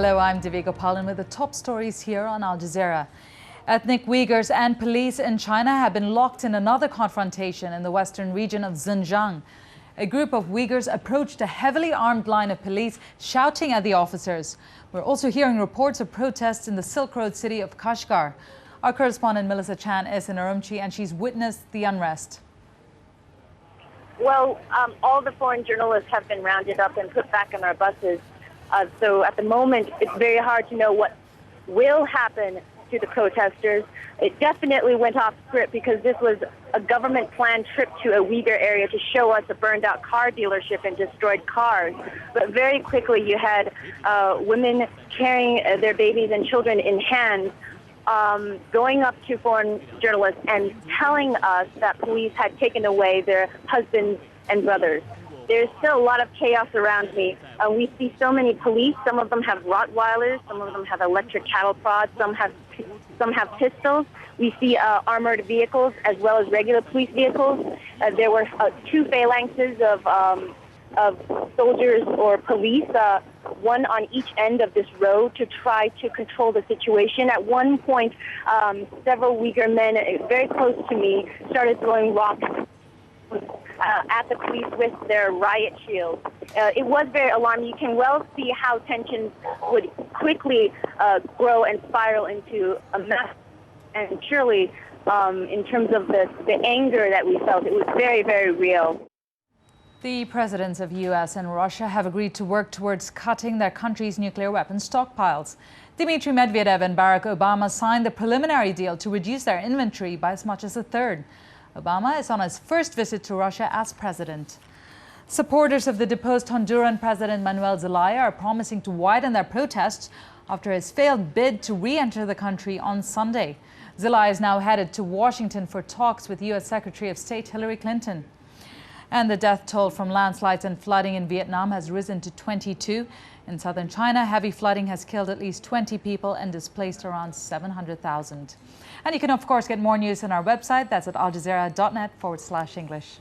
Hello, I'm Divya Gopalan with the top stories here on Al Jazeera. Ethnic Uyghurs and police in China have been locked in another confrontation in the western region of Xinjiang. A group of Uyghurs approached a heavily armed line of police, shouting at the officers. We're also hearing reports of protests in the Silk Road city of Kashgar. Our correspondent Melissa Chan is in Urumqi and she's witnessed the unrest. Well, all the foreign journalists have been rounded up and put back on our buses. So at the moment, it's very hard to know what will happen to the protesters. It definitely went off script because this was a government-planned trip to a Uyghur area to show us a burned-out car dealership and destroyed cars. But very quickly, you had women carrying their babies and children in hands, going up to foreign journalists and telling us that police had taken away their husbands and brothers. There's still a lot of chaos around me. We see so many police. Some of them have Rottweilers. Some of them have electric cattle prods. Some have pistols. We see armored vehicles as well as regular police vehicles. There were two phalanxes of soldiers or police, one on each end of this road to try to control the situation. At one point, several Uyghur men very close to me started throwing rocks at the police with their riot shields. It was very alarming. You can well see how tensions would quickly grow and spiral into a mess. And surely, in terms of the anger that we felt, it was very, very real. The presidents of US and Russia have agreed to work towards cutting their country's nuclear weapons stockpiles. Dmitry Medvedev and Barack Obama signed the preliminary deal to reduce their inventory by as much as a third. Obama is on his first visit to Russia as president. Supporters of the deposed Honduran President Manuel Zelaya are promising to widen their protests after his failed bid to re-enter the country on Sunday. Zelaya is now headed to Washington for talks with US Secretary of State Hillary Clinton. And the death toll from landslides and flooding in Vietnam has risen to 22. In southern China, heavy flooding has killed at least 20 people and displaced around 700,000. And you can, of course, get more news on our website. That's at aljazeera.net/English.